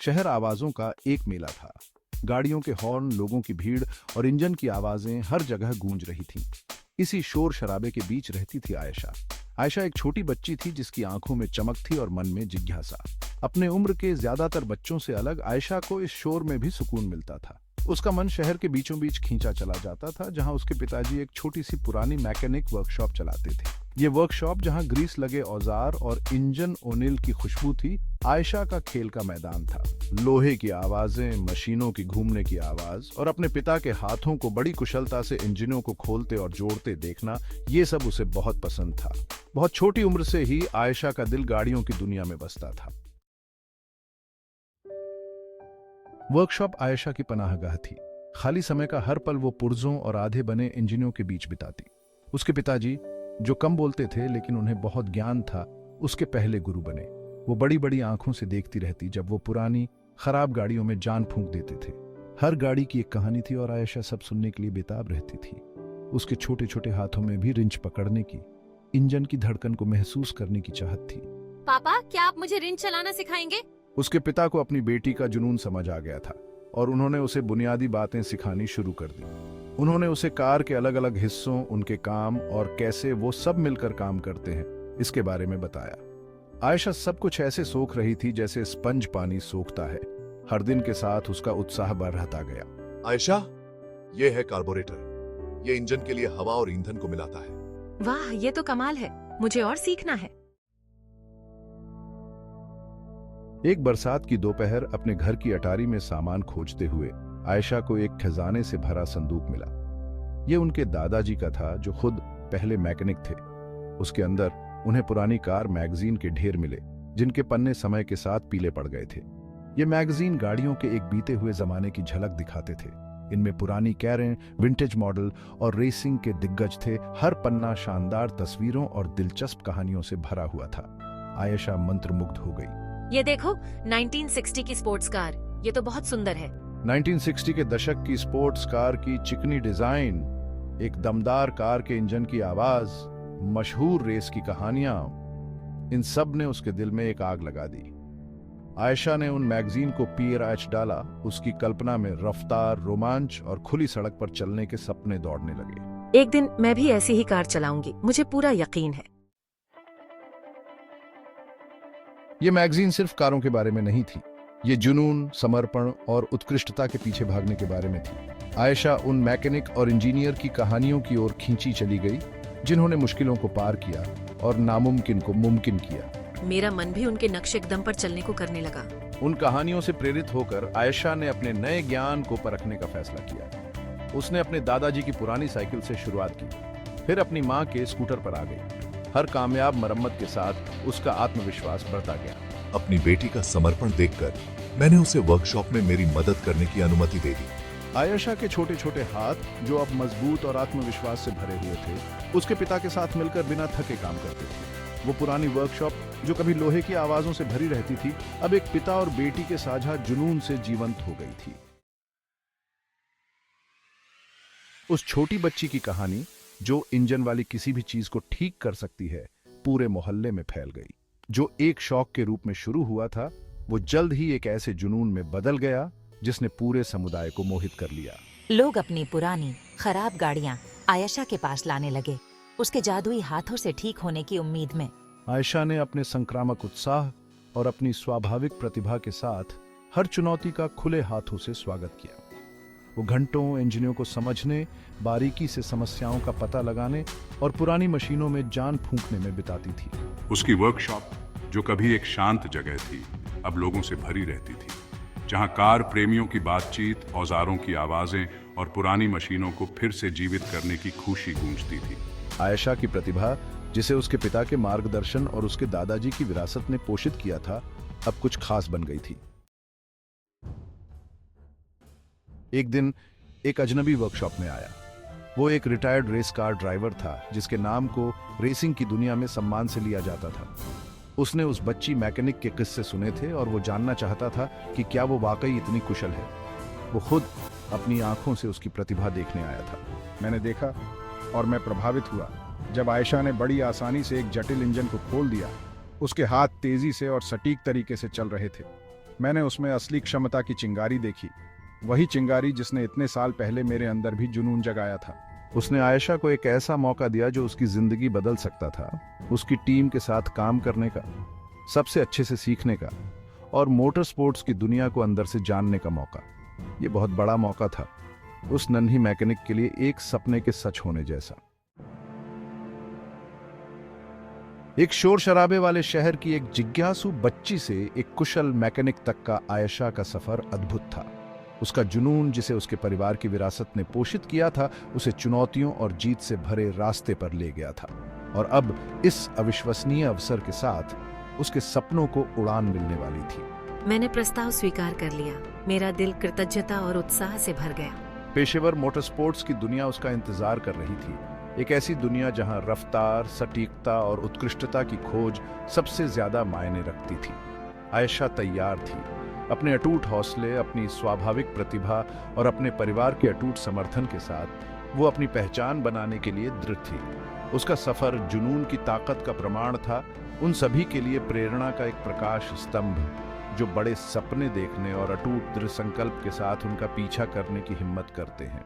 शहर आवाजों का एक मेला था। गाड़ियों के हॉर्न, लोगों की भीड़ और इंजन की आवाजें हर जगह गूंज रही थीं। इसी शोर शराबे के बीच रहती थी आयशा। आयशा एक छोटी बच्ची थी जिसकी आंखों में चमक थी और मन में जिज्ञासा। अपने उम्र के ज्यादातर बच्चों से अलग आयशा को इस शोर में भी सुकून मिलता था। उसका मन शहर के बीचों बीच खींचा चला जाता था, जहां उसके पिताजी एक छोटी सी पुरानी मैकेनिक वर्कशॉप चलाते थे। ये वर्कशॉप, जहां ग्रीस लगे औजार और इंजन ओनिल की खुशबू थी, आयशा का खेल का मैदान था। लोहे की आवाजें, मशीनों की घूमने की आवाज और अपने पिता के हाथों को बड़ी कुशलता से इंजनों को खोलते और जोड़ते देखना, ये सब उसे बहुत पसंद था। बहुत छोटी उम्र से ही आयशा का दिल गाड़ियों की दुनिया में बसता था। वर्कशॉप आयशा की पनाहगाह थी। खाली समय का हर पल वो पुर्जों और आधे बने इंजनों के बीच बिताती। उसके पिताजी, जो कम बोलते थे लेकिन उन्हें बहुत ज्ञान था, उसके पहले गुरु बने। वो बड़ी बड़ी आंखों से देखती रहती जब वो पुरानी खराब गाड़ियों में जान फूंक देते थे। हर गाड़ी की एक कहानी थी और आयशा सब सुनने के लिए बेताब रहती थी। उसके छोटे छोटे हाथों में भी रिंच पकड़ने की, इंजन की धड़कन को महसूस करने की चाहत थी। पापा, क्या आप मुझे रिंच चलाना सिखाएंगे? उसके पिता को अपनी बेटी का जुनून समझ आ गया था और उन्होंने उसे बुनियादी बातें सिखानी शुरू कर दी। उन्होंने उसे कार के अलग अलग हिस्सों, उनके काम और कैसे वो सब मिलकर काम करते हैं, इसके बारे में बताया। आयशा सब कुछ ऐसे सोख रही थी जैसे स्पंज पानी सोखता है। हर दिन के साथ उसका उत्साह बढ़ता गया। आयशा, ये है कार्बोरेटर। ये इंजन के लिए हवा और ईंधन को मिलाता है। वाह, ये तो कमाल है। मुझे और सीखना है। एक बरसात की दोपहर अपने घर की अटारी में सामान खोजते हुए आयशा को एक खजाने से भरा संदूक मिला। ये उनके दादाजी का था, जो खुद पहले मैकेनिक थे। उसके अंदर उन्हें पुरानी कार मैगजीन के ढेर मिले, जिनके पन्ने समय के साथ पीले पड़ गए थे। ये मैगजीन गाड़ियों के एक बीते हुए जमाने की झलक दिखाते थे। इनमें पुरानी कारें, विंटेज मॉडल और रेसिंग के दिग्गज थे। हर पन्ना शानदार तस्वीरों और दिलचस्प कहानियों से भरा हुआ था। आयशा मंत्रमुग्ध हो गई। ये देखो, 1960 की स्पोर्ट्स कार। ये तो बहुत सुंदर है। 1960 के दशक की स्पोर्ट्स कार की चिकनी डिजाइन, एक दमदार कार के इंजन की आवाज, मशहूर रेस की कहानियां, इन सब ने उसके दिल में एक आग लगा दी। आयशा ने उन मैगजीन को पीर डाला। उसकी कल्पना में रफ्तार, रोमांच और खुली सड़क पर चलने के सपने दौड़ने लगे। एक दिन मैं भी ऐसी ही कार चलाऊंगी, मुझे पूरा यकीन है। ये मैगजीन सिर्फ कारों के बारे में नहीं थी। ये जुनून, समर्पण और उत्कृष्टता के पीछे भागने के बारे में थी। आयशा उन मैकेनिक और इंजीनियर की कहानियों की ओर खींची चली गई, जिन्होंने मुश्किलों को पार किया और नामुमकिन को मुमकिन किया। मेरा मन भी उनके नक्शे कदम पर चलने को करने लगा। उन कहानियों से प्रेरित होकर आयशा ने अपने नए ज्ञान को परखने का फैसला किया। उसने अपने दादाजी की पुरानी साइकिल से शुरुआत की, फिर अपनी माँ के स्कूटर पर आ गई। हर कामयाब मरम्मत के साथ उसका आत्मविश्वास बढ़ता गया। अपनी बेटी का समर्पण देखकर मैंने उसे वर्कशॉप में मेरी मदद करने की अनुमति दे दी। आयशा के छोटे छोटे हाथ, जो अब मजबूत और आत्मविश्वास से भरे हुए थे, उसके पिता के साथ मिलकर बिना थके काम करते थे। वो पुरानी वर्कशॉप, जो कभी लोहे की आवाजों से भरी रहती थी, अब एक पिता और बेटी के साझा जुनून से जीवंत हो गई थी। उस छोटी बच्ची की कहानी, जो इंजन वाली किसी भी चीज को ठीक कर सकती है, पूरे मोहल्ले में फैल गई। जो एक शौक के रूप में शुरू हुआ था, वो जल्द ही एक ऐसे जुनून में बदल गया जिसने पूरे समुदाय को मोहित कर लिया। लोग अपनी पुरानी खराब गाड़ियां आयशा के पास लाने लगे, उसके जादुई हाथों से ठीक होने की उम्मीद में। आयशा ने अपने संक्रामक उत्साह और अपनी स्वाभाविक प्रतिभा के साथ हर चुनौती का खुले हाथों से स्वागत किया। वो घंटों इंजनों को समझने, बारीकी से समस्याओं का पता लगाने और पुरानी मशीनों में जान फूंकने में बिताती थी। उसकी वर्कशॉप, जो कभी एक शांत जगह थी, अब लोगों से भरी रहती थी, जहां कार प्रेमियों की बातचीत, औजारों की आवाजें और पुरानी मशीनों को फिर से जीवित करने की खुशी गूंजती थी। आयशा की प्रतिभा, जिसे उसके पिता के मार्गदर्शन और उसके दादाजी की विरासत ने पोषित किया था, अब कुछ खास बन गई थी। एक दिन एक अजनबी वर्कशॉप में आया। वो एक रिटायर्ड रेस कार ड्राइवर था, जिसके नाम को रेसिंग की दुनिया में सम्मान से लिया जाता था। उसने उस बच्ची मैकेनिक के किस्से सुने थे और वो जानना चाहता था कि क्या वो वाकई इतनी कुशल है। वो खुद अपनी आंखों से उसकी प्रतिभा देखने आया था। मैंने देखा और मैं प्रभावित हुआ जब आयशा ने बड़ी आसानी से एक जटिल इंजन को खोल दिया। उसके हाथ तेजी से और सटीक तरीके से चल रहे थे। मैंने उसमें असली क्षमता की चिंगारी देखी, वही चिंगारी जिसने इतने साल पहले मेरे अंदर भी जुनून जगाया था। उसने आयशा को एक ऐसा मौका दिया जो उसकी जिंदगी बदल सकता था, उसकी टीम के साथ काम करने का, सबसे अच्छे से सीखने का और मोटर स्पोर्ट्स की दुनिया को अंदर से जानने का मौका। ये बहुत बड़ा मौका था उस नन्ही मैकेनिक के लिए, एक सपने के सच होने जैसा। एक शोर शराबे वाले शहर की एक जिज्ञासु बच्ची से एक कुशल मैकेनिक तक का आयशा का सफर अद्भुत था। उसका जुनून, जिसे उसके परिवार की विरासत ने पोषित किया था, उसे चुनौतियों और जीत से भरे रास्ते पर ले गया था। और अब इस अविश्वसनीय अवसर के साथ उसके सपनों को उड़ान मिलने वाली थी। मैंने प्रस्ताव स्वीकार कर लिया। मेरा दिल कृतज्ञता और उत्साह से भर गया। पेशेवर मोटरस्पोर्ट्स की दुनिया उसका इंतजार कर रही थी, एक ऐसी दुनिया जहां रफ्तार, सटीकता और उत्कृष्टता की खोज सबसे ज्यादा मायने रखती थी। आयशा तैयार थी। अपने अटूट हौसले, अपनी स्वाभाविक प्रतिभा और अपने परिवार के अटूट समर्थन के साथ वो अपनी पहचान बनाने के लिए दृढ़ थी। उसका सफर जुनून की ताकत का प्रमाण था, उन सभी के लिए प्रेरणा का एक प्रकाश स्तंभ जो बड़े सपने देखने और अटूट दृढ़ संकल्प के साथ उनका पीछा करने की हिम्मत करते हैं।